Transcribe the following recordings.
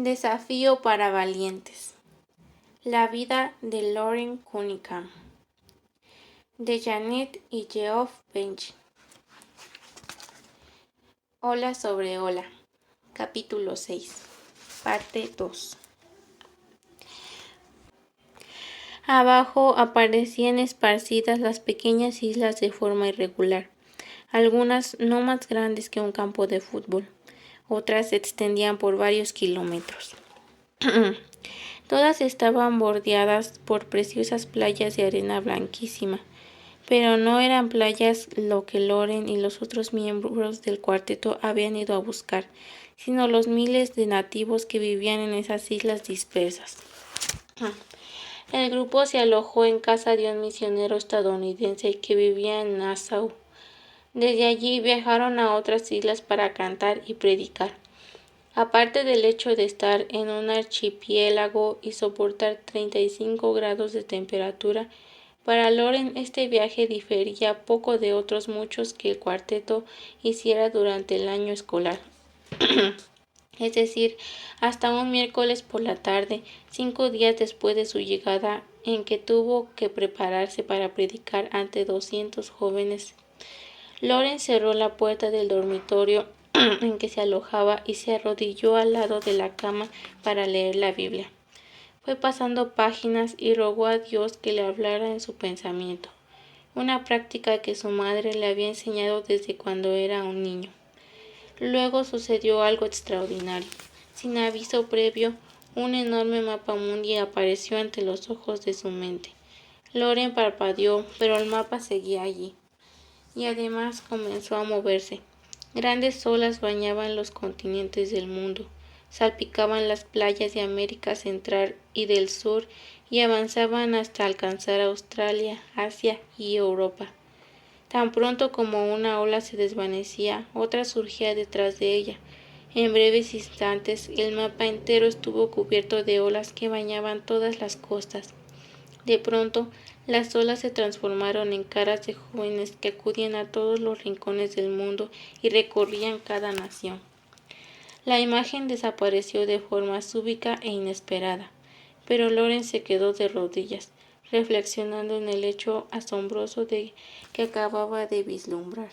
Desafío para valientes. La vida de Lauren Cunningham. De Janet y Geoff Bench. Ola sobre ola. Capítulo 6. Parte 2. Abajo aparecían esparcidas las pequeñas islas de forma irregular, algunas no más grandes que un campo de fútbol, otras se extendían por varios kilómetros. Todas estaban bordeadas por preciosas playas de arena blanquísima, pero no eran playas lo que Lauren y los otros miembros del cuarteto habían ido a buscar, sino los miles de nativos que vivían en esas islas dispersas. El grupo se alojó en casa de un misionero estadounidense que vivía en Nassau. Desde allí viajaron a otras islas para cantar y predicar. Aparte del hecho de estar en un archipiélago y soportar 35 grados de temperatura, para Lauren este viaje difería poco de otros muchos que el cuarteto hiciera durante el año escolar. Es decir, hasta un miércoles por la tarde, 5 días después de su llegada, en que tuvo que prepararse para predicar ante 200 jóvenes. Lauren cerró la puerta del dormitorio en que se alojaba y se arrodilló al lado de la cama para leer la Biblia. Fue pasando páginas y rogó a Dios que le hablara en su pensamiento, una práctica que su madre le había enseñado desde cuando era un niño. Luego sucedió algo extraordinario. Sin aviso previo, un enorme mapa mundi apareció ante los ojos de su mente. Lauren parpadeó, pero el mapa seguía allí. Y además comenzó a moverse. Grandes olas bañaban los continentes del mundo, salpicaban las playas de América Central y del Sur y avanzaban hasta alcanzar Australia, Asia y Europa. Tan pronto como una ola se desvanecía, otra surgía detrás de ella. En breves instantes, el mapa entero estuvo cubierto de olas que bañaban todas las costas. De pronto, las olas se transformaron en caras de jóvenes que acudían a todos los rincones del mundo y recorrían cada nación. La imagen desapareció de forma súbita e inesperada, pero Lauren se quedó de rodillas, reflexionando en el hecho asombroso que acababa de vislumbrar.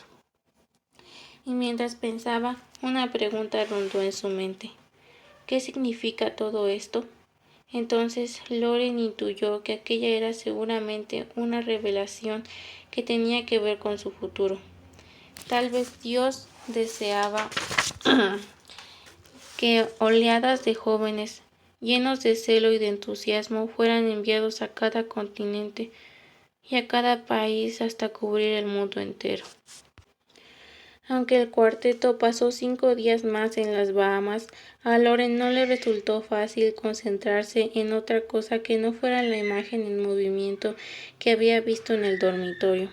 Y mientras pensaba, una pregunta rondó en su mente. ¿Qué significa todo esto? Entonces Lauren intuyó que aquella era seguramente una revelación que tenía que ver con su futuro. Tal vez Dios deseaba que oleadas de jóvenes, llenos de celo y de entusiasmo, fueran enviados a cada continente y a cada país hasta cubrir el mundo entero. Aunque el cuarteto pasó 5 días más en las Bahamas, a Lauren no le resultó fácil concentrarse en otra cosa que no fuera la imagen en movimiento que había visto en el dormitorio.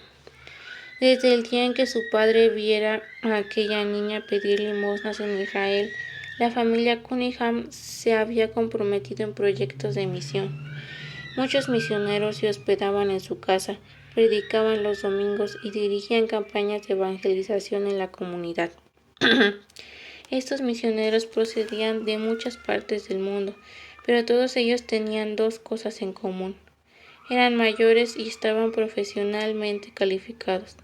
Desde el día en que su padre viera a aquella niña pedir limosnas en Israel, la familia Cunningham se había comprometido en proyectos de misión. Muchos misioneros se hospedaban en su casa, predicaban los domingos y dirigían campañas de evangelización en la comunidad. Estos misioneros procedían de muchas partes del mundo, pero todos ellos tenían 2 cosas en común. Eran mayores y estaban profesionalmente calificados.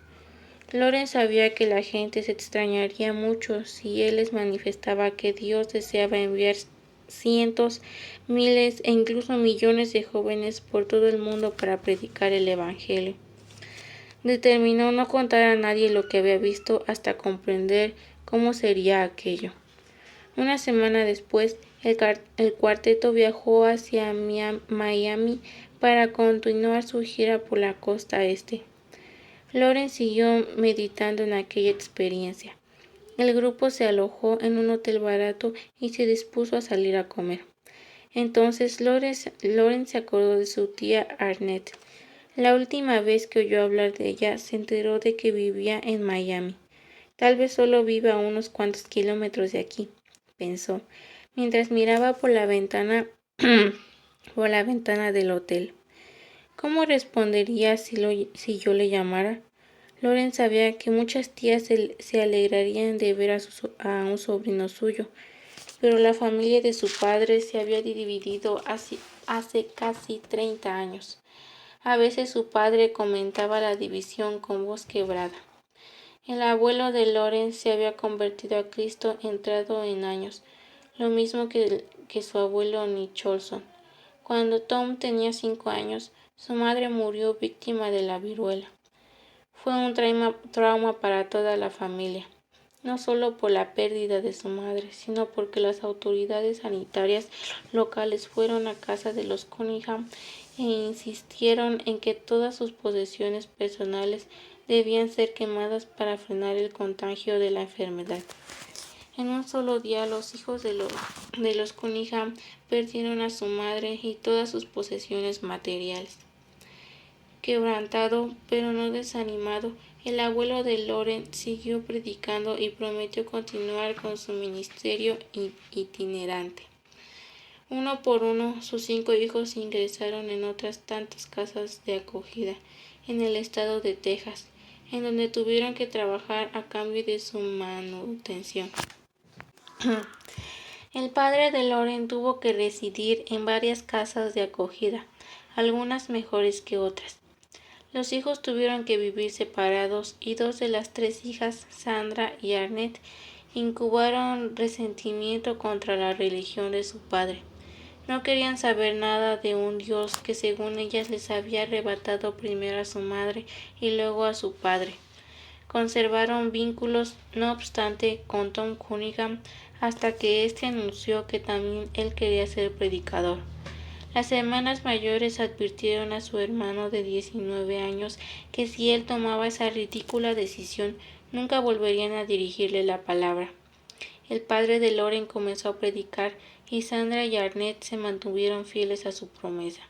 Lauren sabía que la gente se extrañaría mucho si él les manifestaba que Dios deseaba enviar cientos, miles e incluso millones de jóvenes por todo el mundo para predicar el Evangelio. Determinó no contar a nadie lo que había visto hasta comprender cómo sería aquello. Una semana después, el cuarteto viajó hacia Miami para continuar su gira por la costa este. Lauren siguió meditando en aquella experiencia. El grupo se alojó en un hotel barato y se dispuso a salir a comer. Entonces Lauren se acordó de su tía Arnett. La última vez que oyó hablar de ella, se enteró de que vivía en Miami. Tal vez solo viva a unos cuantos kilómetros de aquí, pensó, mientras miraba por la ventana del hotel. ¿Cómo respondería si yo le llamara? Lauren sabía que muchas tías se alegrarían de ver a un sobrino suyo, pero la familia de su padre se había dividido hace casi 30 años. A veces su padre comentaba la división con voz quebrada. El abuelo de Loren se había convertido a Cristo entrado en años, lo mismo que su abuelo Nicholson. Cuando Tom tenía 5 años, su madre murió víctima de la viruela. Fue un trauma para toda la familia, no solo por la pérdida de su madre, sino porque las autoridades sanitarias locales fueron a casa de los Cunningham e insistieron en que todas sus posesiones personales debían ser quemadas para frenar el contagio de la enfermedad. En un solo día, los hijos de los Cunningham perdieron a su madre y todas sus posesiones materiales. Quebrantado, pero no desanimado, el abuelo de Loren siguió predicando y prometió continuar con su ministerio itinerante. Uno por uno, sus 5 hijos ingresaron en otras tantas casas de acogida en el estado de Texas, en donde tuvieron que trabajar a cambio de su manutención. El padre de Loren tuvo que residir en varias casas de acogida, algunas mejores que otras. Los hijos tuvieron que vivir separados y 2 de las 3 hijas, Sandra y Arnett, incubaron resentimiento contra la religión de su padre. No querían saber nada de un Dios que según ellas les había arrebatado primero a su madre y luego a su padre. Conservaron vínculos, no obstante, con Tom Cunningham hasta que éste anunció que también él quería ser predicador. Las hermanas mayores advirtieron a su hermano de 19 años que si él tomaba esa ridícula decisión, nunca volverían a dirigirle la palabra. El padre de Loren comenzó a predicar y Sandra y Arnett se mantuvieron fieles a su promesa.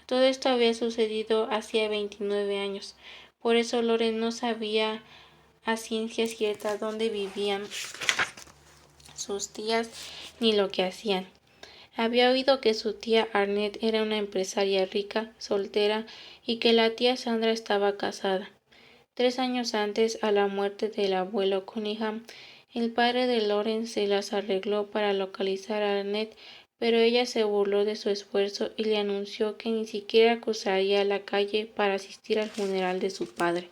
Todo esto había sucedido hacía 29 años, por eso Loren no sabía a ciencia cierta dónde vivían sus tías ni lo que hacían. Había oído que su tía Arnett era una empresaria rica, soltera, y que la tía Sandra estaba casada. 3 años antes, a la muerte del abuelo Cunningham, el padre de Loren se las arregló para localizar a Arnett, pero ella se burló de su esfuerzo y le anunció que ni siquiera cruzaría la calle para asistir al funeral de su padre.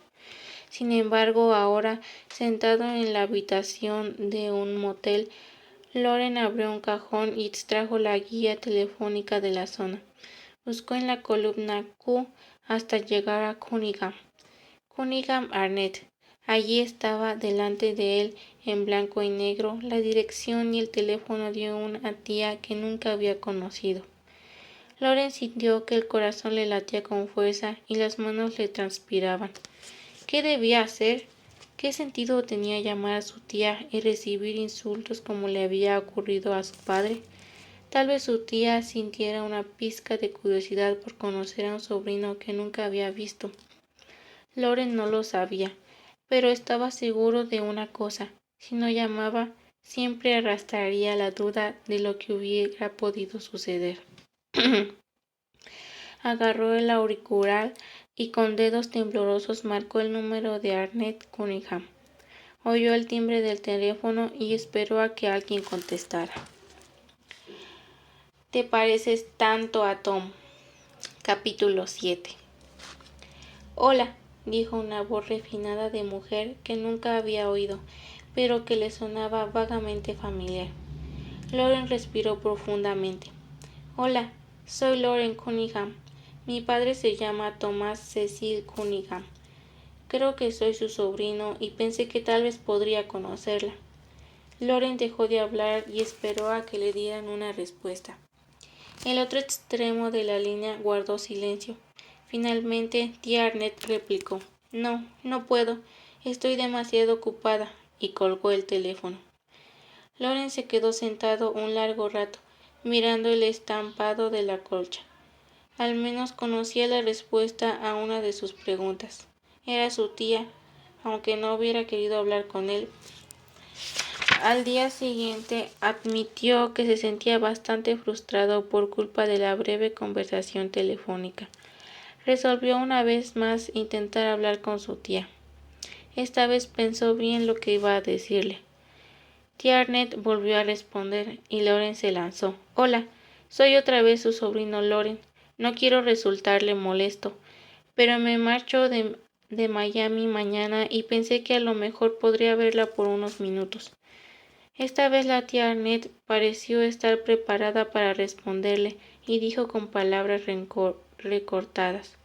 Sin embargo, ahora, sentado en la habitación de un motel, Loren abrió un cajón y extrajo la guía telefónica de la zona. Buscó en la columna Q hasta llegar a Cunningham. Cunningham Arnett. Allí estaba delante de él, en blanco y negro, la dirección y el teléfono de una tía que nunca había conocido. Loren sintió que el corazón le latía con fuerza y las manos le transpiraban. ¿Qué debía hacer? ¿Qué sentido tenía llamar a su tía y recibir insultos como le había ocurrido a su padre? Tal vez su tía sintiera una pizca de curiosidad por conocer a un sobrino que nunca había visto. Loren no lo sabía, pero estaba seguro de una cosa: si no llamaba, siempre arrastraría la duda de lo que hubiera podido suceder. Agarró el auricular y con dedos temblorosos marcó el número de Arnett Cunningham. Oyó el timbre del teléfono y esperó a que alguien contestara. Te pareces tanto a Tom. Capítulo 7. Hola, dijo una voz refinada de mujer que nunca había oído, pero que le sonaba vagamente familiar. Loren respiró profundamente. Hola, soy Loren Cunningham. Mi padre se llama Thomas Cecil Cunningham. Creo que soy su sobrino y pensé que tal vez podría conocerla. Loren dejó de hablar y esperó a que le dieran una respuesta. El otro extremo de la línea guardó silencio. Finalmente, tía Arnett replicó: No, no puedo. Estoy demasiado ocupada, y colgó el teléfono. Loren se quedó sentado un largo rato, mirando el estampado de la colcha. Al menos conocía la respuesta a una de sus preguntas. Era su tía, aunque no hubiera querido hablar con él. Al día siguiente admitió que se sentía bastante frustrado por culpa de la breve conversación telefónica. Resolvió una vez más intentar hablar con su tía. Esta vez pensó bien lo que iba a decirle. Tía Arnett volvió a responder y Loren se lanzó. Hola, soy otra vez su sobrino Loren. No quiero resultarle molesto, pero me marcho de Miami mañana y pensé que a lo mejor podría verla por unos minutos. Esta vez la tía Arnett pareció estar preparada para responderle y dijo con palabras recortadas.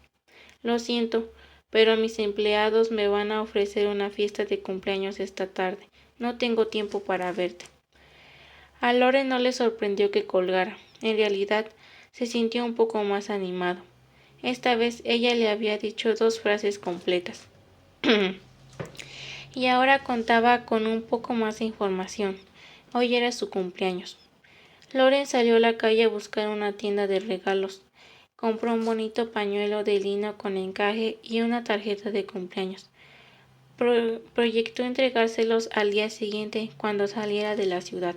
Lo siento, pero mis empleados me van a ofrecer una fiesta de cumpleaños esta tarde. No tengo tiempo para verte. A Loren no le sorprendió que colgara. En realidad, se sintió un poco más animado. Esta vez ella le había dicho 2 frases completas. Y ahora contaba con un poco más de información. Hoy era su cumpleaños. Loren salió a la calle a buscar una tienda de regalos. Compró un bonito pañuelo de lino con encaje y una tarjeta de cumpleaños. Proyectó entregárselos al día siguiente cuando saliera de la ciudad.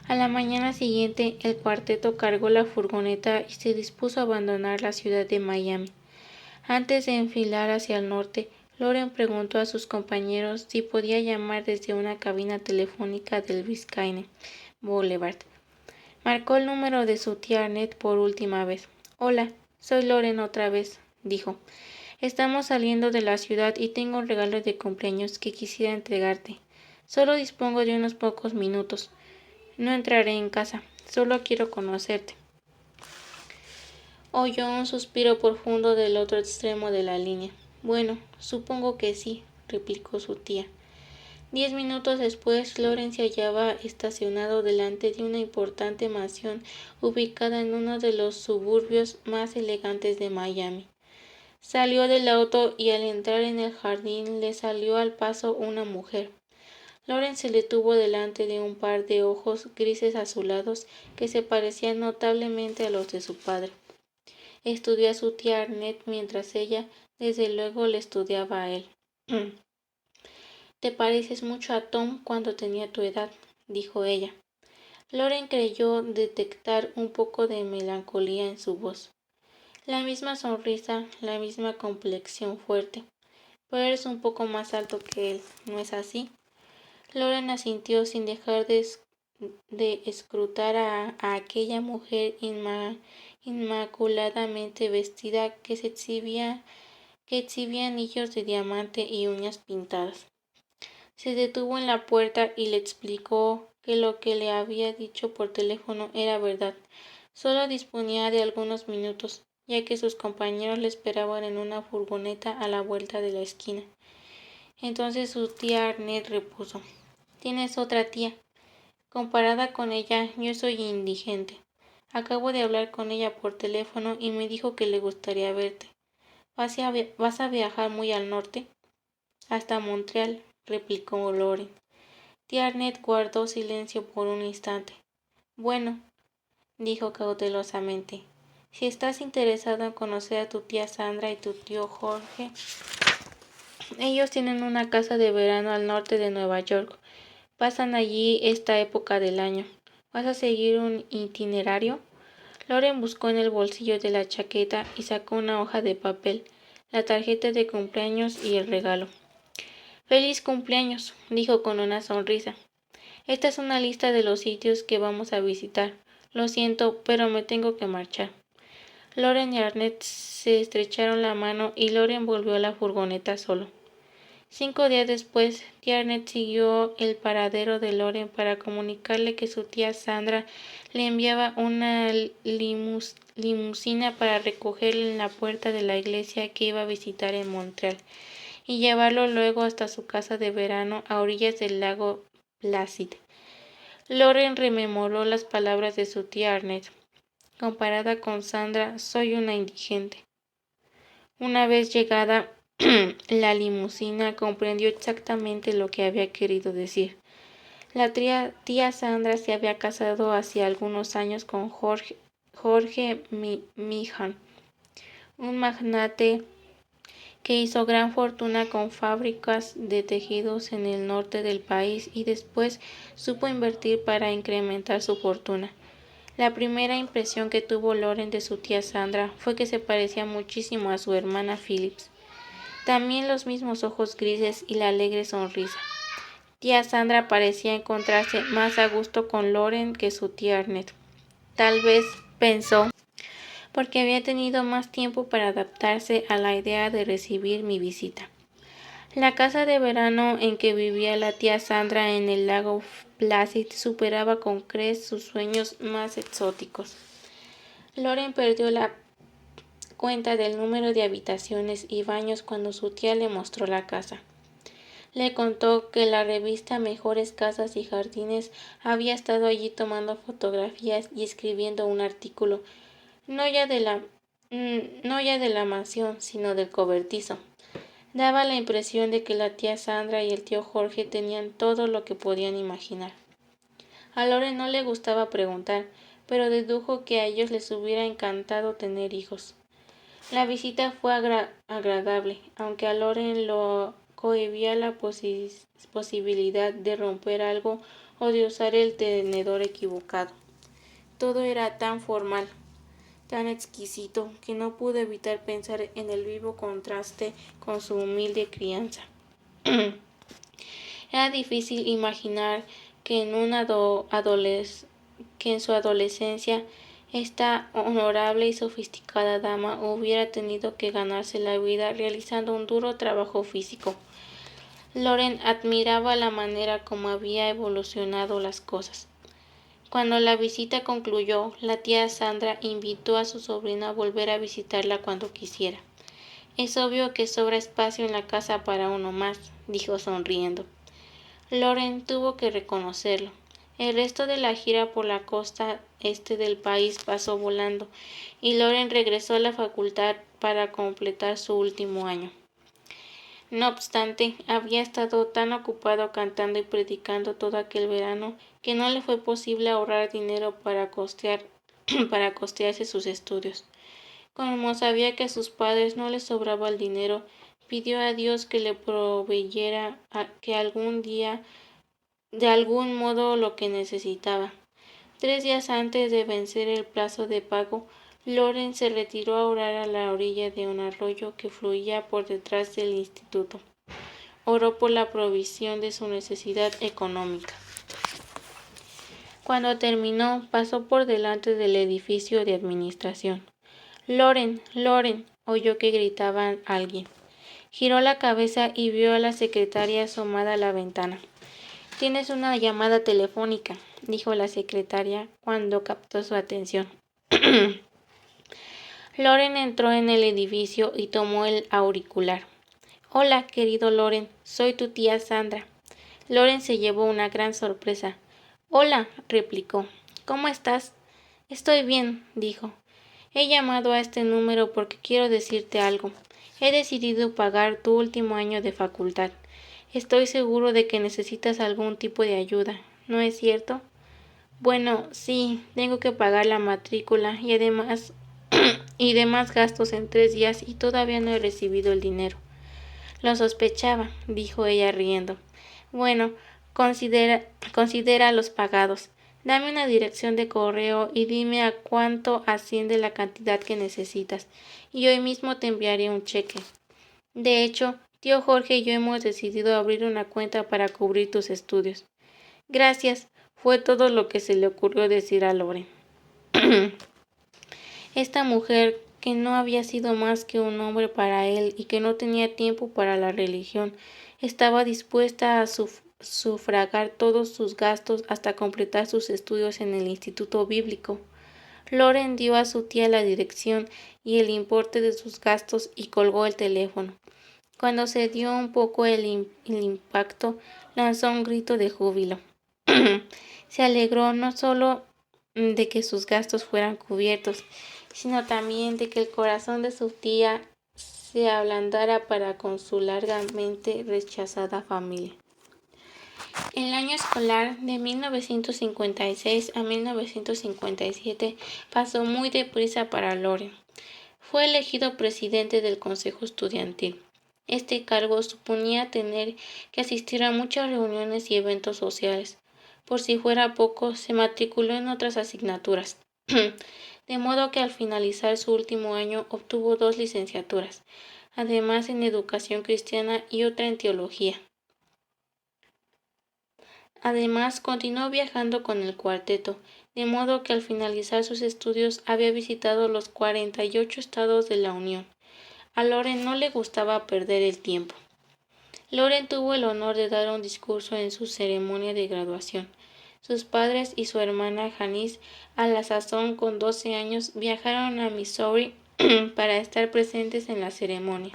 A la mañana siguiente, el cuarteto cargó la furgoneta y se dispuso a abandonar la ciudad de Miami. Antes de enfilar hacia el norte, Loren preguntó a sus compañeros si podía llamar desde una cabina telefónica del Biscayne Boulevard. Marcó el número de su tía Arnett por última vez. Hola, soy Loren otra vez, dijo. Estamos saliendo de la ciudad y tengo un regalo de cumpleaños que quisiera entregarte. Solo dispongo de unos pocos minutos. No entraré en casa, solo quiero conocerte. Oyó un suspiro profundo del otro extremo de la línea. Bueno, supongo que sí, replicó su tía. 10 minutos después, Loren se hallaba estacionado delante de una importante mansión ubicada en uno de los suburbios más elegantes de Miami. Salió del auto y al entrar en el jardín le salió al paso una mujer. Loren se detuvo delante de un par de ojos grises azulados que se parecían notablemente a los de su padre. Estudió a su tía Arnett mientras ella, desde luego, le estudiaba a él. Te pareces mucho a Tom cuando tenía tu edad, dijo ella. Loren creyó detectar un poco de melancolía en su voz. La misma sonrisa, la misma complexión fuerte, pero eres un poco más alto que él, ¿no es así? Loren asintió sin dejar de escrutar a aquella mujer inmaculadamente vestida que exhibía anillos de diamante y uñas pintadas. Se detuvo en la puerta y le explicó que lo que le había dicho por teléfono era verdad. Solo disponía de algunos minutos, ya que sus compañeros le esperaban en una furgoneta a la vuelta de la esquina. Entonces su tía Arnett repuso: Tienes otra tía. Comparada con ella, yo soy indigente. Acabo de hablar con ella por teléfono y me dijo que le gustaría verte. ¿Vas a viajar muy al norte? Hasta Montreal, replicó Loren. Tía Arnett guardó silencio por un instante. Bueno, dijo cautelosamente, si estás interesado en conocer a tu tía Sandra y tu tío Jorge, ellos tienen una casa de verano al norte de Nueva York. Pasan allí esta época del año. ¿Vas a seguir un itinerario? Loren buscó en el bolsillo de la chaqueta y sacó una hoja de papel, la tarjeta de cumpleaños y el regalo. «Feliz cumpleaños», dijo con una sonrisa. «Esta es una lista de los sitios que vamos a visitar. Lo siento, pero me tengo que marchar». Loren y Arnett se estrecharon la mano y Loren volvió a la furgoneta solo. 5 días después, tía Arnett siguió el paradero de Loren para comunicarle que su tía Sandra le enviaba una limusina para recogerle en la puerta de la iglesia que iba a visitar en Montreal y llevarlo luego hasta su casa de verano a orillas del lago Placid. Loren rememoró las palabras de su tía Arnett. Comparada con Sandra, soy una indigente. Una vez llegada la limusina, comprendió exactamente lo que había querido decir. La tía Sandra se había casado hacía algunos años con Jorge Meehan, un magnate que hizo gran fortuna con fábricas de tejidos en el norte del país y después supo invertir para incrementar su fortuna. La primera impresión que tuvo Loren de su tía Sandra fue que se parecía muchísimo a su hermana Phyllis. También los mismos ojos grises y la alegre sonrisa. Tía Sandra parecía encontrarse más a gusto con Loren que su tía Arnett. Tal vez, pensó, porque había tenido más tiempo para adaptarse a la idea de recibir mi visita. La casa de verano en que vivía la tía Sandra en el lago Placid superaba con creces sus sueños más exóticos. Loren perdió la cuenta del número de habitaciones y baños cuando su tía le mostró la casa. Le contó que la revista Mejores Casas y Jardines había estado allí tomando fotografías y escribiendo un artículo, no ya de la mansión, sino del cobertizo. Daba la impresión de que la tía Sandra y el tío Jorge tenían todo lo que podían imaginar. A Loren no le gustaba preguntar, pero dedujo que a ellos les hubiera encantado tener hijos. La visita fue agradable, aunque a Loren lo cohibía la posibilidad de romper algo o de usar el tenedor equivocado. Todo era tan formal, tan exquisito, que no pudo evitar pensar en el vivo contraste con su humilde crianza. Era difícil imaginar que en su adolescencia esta honorable y sofisticada dama hubiera tenido que ganarse la vida realizando un duro trabajo físico. Loren admiraba la manera como había evolucionado las cosas. Cuando la visita concluyó, la tía Sandra invitó a su sobrina a volver a visitarla cuando quisiera. Es obvio que sobra espacio en la casa para uno más, dijo sonriendo. Loren tuvo que reconocerlo. El resto de la gira por la costa este del país pasó volando, y Loren regresó a la facultad para completar su último año. No obstante, había estado tan ocupado cantando y predicando todo aquel verano que no le fue posible ahorrar dinero para costearse sus estudios. Como sabía que a sus padres no les sobraba el dinero, pidió a Dios que le proveyera que algún día de algún modo lo que necesitaba. 3 días antes de vencer el plazo de pago, Loren se retiró a orar a la orilla de un arroyo que fluía por detrás del instituto. Oró por la provisión de su necesidad económica. Cuando terminó, pasó por delante del edificio de administración. «Loren, Loren», oyó que gritaba alguien. Giró la cabeza y vio a la secretaria asomada a la ventana. «Tienes una llamada telefónica», dijo la secretaria cuando captó su atención. Loren entró en el edificio y tomó el auricular. «Hola, querido Loren, soy tu tía Sandra». Loren se llevó una gran sorpresa. «Hola», replicó. «¿Cómo estás?» «Estoy bien», dijo. «He llamado a este número porque quiero decirte algo. He decidido pagar tu último año de facultad. Estoy seguro de que necesitas algún tipo de ayuda, ¿no es cierto?» «Bueno, sí, tengo que pagar la matrícula y además demás gastos en 3 días y todavía no he recibido el dinero». «Lo sospechaba», dijo ella riendo. «Bueno, considera los pagados. Dame una dirección de correo y dime a cuánto asciende la cantidad que necesitas, y hoy mismo te enviaré un cheque. De hecho, tío Jorge y yo hemos decidido abrir una cuenta para cubrir tus estudios». «Gracias», fue todo lo que se le ocurrió decir a Loren. Esta mujer, que no había sido más que un hombre para él y que no tenía tiempo para la religión, estaba dispuesta a sufragar todos sus gastos hasta completar sus estudios en el instituto bíblico. Loren dio a su tía la dirección y el importe de sus gastos y colgó el teléfono. Cuando se dio un poco el impacto, lanzó un grito de júbilo. Se alegró no solo de que sus gastos fueran cubiertos, sino también de que el corazón de su tía se ablandara para con su largamente rechazada familia. El año escolar de 1956 a 1957 pasó muy deprisa para Loren. Fue elegido presidente del consejo estudiantil. Este cargo suponía tener que asistir a muchas reuniones y eventos sociales. Por si fuera poco, se matriculó en otras asignaturas, de modo que al finalizar su último año obtuvo 2 licenciaturas, además en educación cristiana y otra en teología. Además, continuó viajando con el cuarteto, de modo que al finalizar sus estudios había visitado los 48 estados de la Unión. A Loren no le gustaba perder el tiempo. Loren tuvo el honor de dar un discurso en su ceremonia de graduación. Sus padres y su hermana Janice, a la sazón con 12 años, viajaron a Missouri para estar presentes en la ceremonia.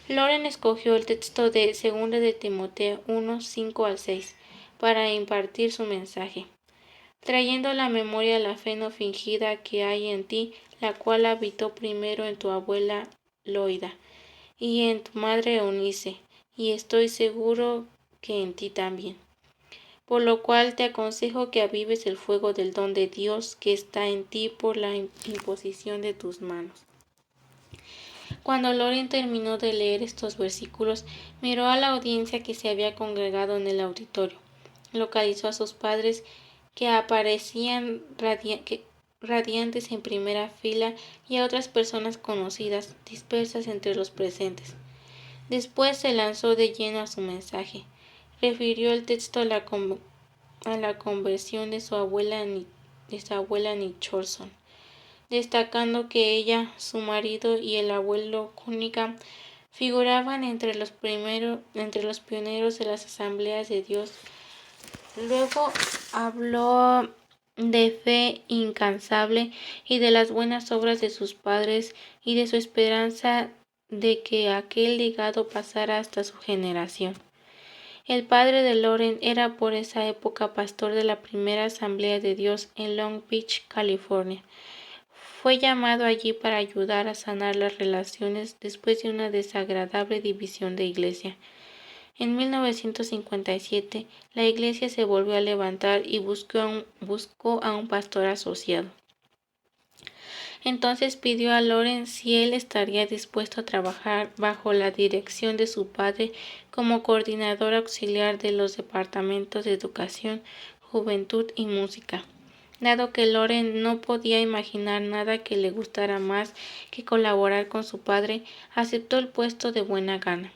Loren escogió el texto de 2 de Timoteo 1, 5 al 6 para impartir su mensaje, trayendo a la memoria la fe no fingida que hay en ti, la cual habitó primero en tu abuela Loida y en tu madre Eunice, y estoy seguro que en ti también. Por lo cual te aconsejo que avives el fuego del don de Dios que está en ti por la imposición de tus manos. Cuando Loren terminó de leer estos versículos, miró a la audiencia que se había congregado en el auditorio. Localizó a sus padres, que aparecían radiantes en primera fila, y a otras personas conocidas, dispersas entre los presentes. Después se lanzó de lleno a su mensaje. Refirió el texto a la conversión de su abuela Nicholson, destacando que ella, su marido y el abuelo Cunningham figuraban entre los pioneros de las Asambleas de Dios. Luego habló de fe incansable y de las buenas obras de sus padres y de su esperanza de que aquel legado pasara hasta su generación. El padre de Loren era por esa época pastor de la primera Asamblea de Dios en Long Beach, California. Fue llamado allí para ayudar a sanar las relaciones después de una desagradable división de iglesia. En 1957, la iglesia se volvió a levantar y buscó a un pastor asociado. Entonces pidió a Loren si él estaría dispuesto a trabajar bajo la dirección de su padre como coordinador auxiliar de los departamentos de educación, juventud y música. Dado que Loren no podía imaginar nada que le gustara más que colaborar con su padre, aceptó el puesto de buena gana.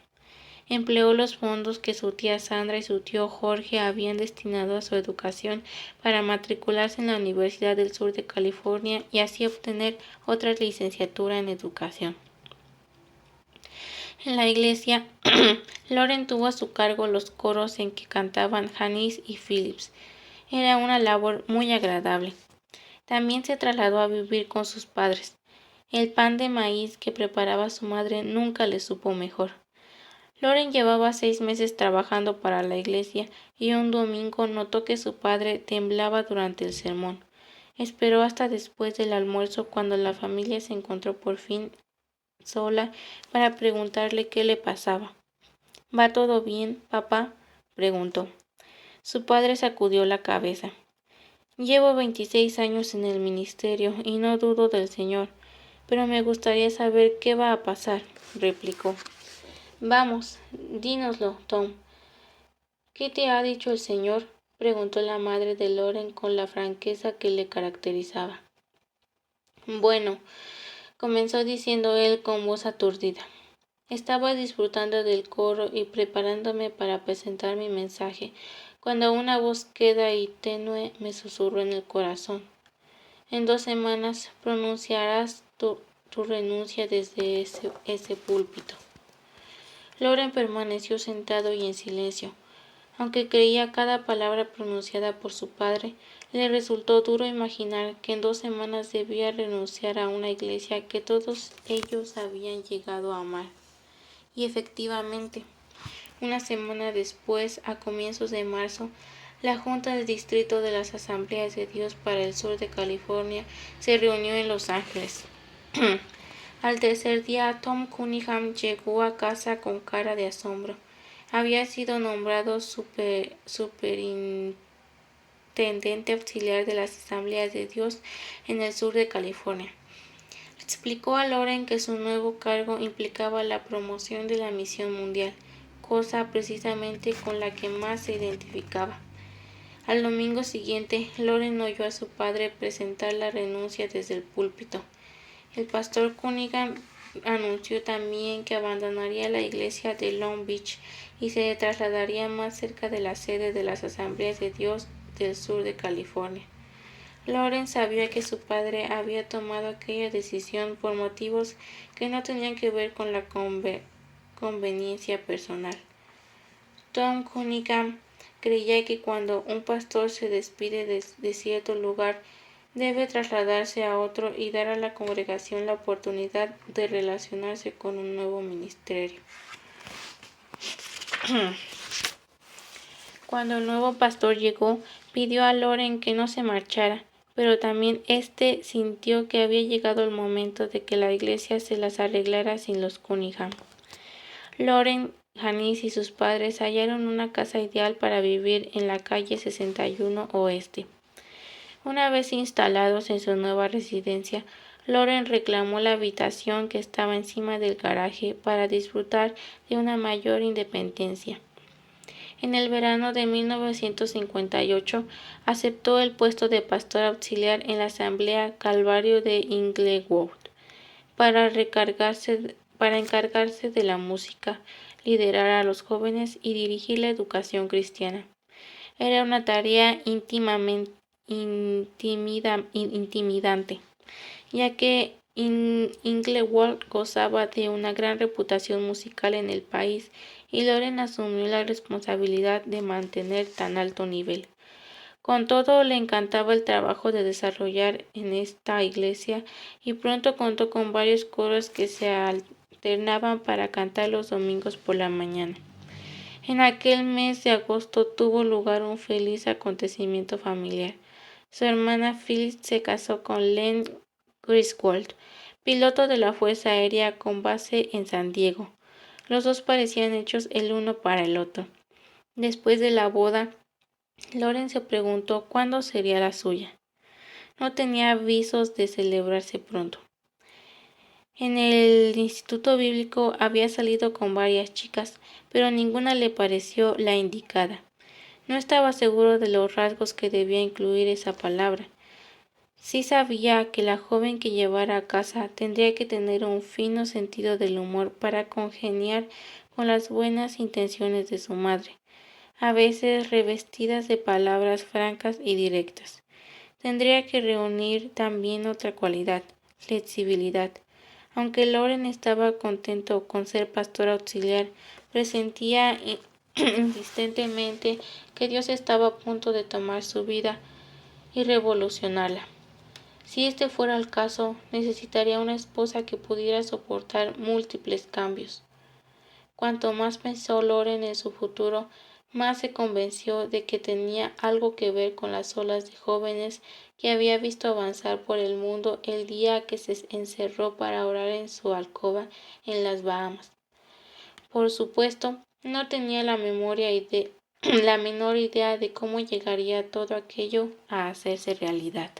Empleó los fondos que su tía Sandra y su tío Jorge habían destinado a su educación para matricularse en la Universidad del Sur de California y así obtener otra licenciatura en educación. En la iglesia, Loren tuvo a su cargo los coros en que cantaban Janice y Phillips. Era una labor muy agradable. También se trasladó a vivir con sus padres. El pan de maíz que preparaba su madre nunca le supo mejor. Loren llevaba 6 meses trabajando para la iglesia y un domingo notó que su padre temblaba durante el sermón. Esperó hasta después del almuerzo, cuando la familia se encontró por fin sola, para preguntarle qué le pasaba. ¿Va todo bien, papá?, preguntó. Su padre sacudió la cabeza. Llevo 26 años en el ministerio y no dudo del Señor, pero me gustaría saber qué va a pasar, replicó. Vamos, dínoslo, Tom. ¿Qué te ha dicho el Señor?, preguntó la madre de Loren con la franqueza que le caracterizaba. Bueno, comenzó diciendo él con voz aturdida. Estaba disfrutando del coro y preparándome para presentar mi mensaje, cuando una voz queda y tenue me susurró en el corazón. En 2 semanas pronunciarás tu renuncia desde ese púlpito. Loren permaneció sentado y en silencio. Aunque creía cada palabra pronunciada por su padre, le resultó duro imaginar que en 2 semanas debía renunciar a una iglesia que todos ellos habían llegado a amar. Y efectivamente, una semana después, a comienzos de marzo, la Junta del Distrito de las Asambleas de Dios para el Sur de California se reunió en Los Ángeles. Al tercer día, Tom Cunningham llegó a casa con cara de asombro. Había sido nombrado superintendente auxiliar de las Asambleas de Dios en el sur de California. Explicó a Loren que su nuevo cargo implicaba la promoción de la misión mundial, cosa precisamente con la que más se identificaba. Al domingo siguiente, Loren oyó a su padre presentar la renuncia desde el púlpito. El pastor Cunningham anunció también que abandonaría la iglesia de Long Beach y se trasladaría más cerca de la sede de las Asambleas de Dios del sur de California. Loren sabía que su padre había tomado aquella decisión por motivos que no tenían que ver con la conveniencia personal. Tom Cunningham creía que cuando un pastor se despide de cierto lugar, debe trasladarse a otro y dar a la congregación la oportunidad de relacionarse con un nuevo ministerio. Cuando el nuevo pastor llegó, pidió a Loren que no se marchara, pero también éste sintió que había llegado el momento de que la iglesia se las arreglara sin los Cunningham. Loren, Janice y sus padres hallaron una casa ideal para vivir en la calle 61 Oeste. Una vez instalados en su nueva residencia, Loren reclamó la habitación que estaba encima del garaje para disfrutar de una mayor independencia. En el verano de 1958 aceptó el puesto de pastor auxiliar en la Asamblea Calvario de Inglewood para encargarse de la música, liderar a los jóvenes y dirigir la educación cristiana. Era una tarea intimidante, ya que Inglewood gozaba de una gran reputación musical en el país y Loren asumió la responsabilidad de mantener tan alto nivel. Con todo, le encantaba el trabajo de desarrollar en esta iglesia y pronto contó con varios coros que se alternaban para cantar los domingos por la mañana. En aquel mes de agosto tuvo lugar un feliz acontecimiento familiar. Su hermana Phyllis se casó con Len Griswold, piloto de la Fuerza Aérea con base en San Diego. Los dos parecían hechos el uno para el otro. Después de la boda, Loren se preguntó cuándo sería la suya. No tenía avisos de celebrarse pronto. En el instituto bíblico había salido con varias chicas, pero ninguna le pareció la indicada. No estaba seguro de los rasgos que debía incluir esa palabra. Sí sabía que la joven que llevara a casa tendría que tener un fino sentido del humor para congeniar con las buenas intenciones de su madre, a veces revestidas de palabras francas y directas. Tendría que reunir también otra cualidad, flexibilidad. Aunque Loren estaba contento con ser pastor auxiliar, presentía insistentemente que Dios estaba a punto de tomar su vida y revolucionarla. Si este fuera el caso, necesitaría una esposa que pudiera soportar múltiples cambios. Cuanto más pensó Loren en su futuro, más se convenció de que tenía algo que ver con las olas de jóvenes que había visto avanzar por el mundo el día que se encerró para orar en su alcoba en las Bahamas. Por supuesto, no tenía la menor idea de cómo llegaría todo aquello a hacerse realidad.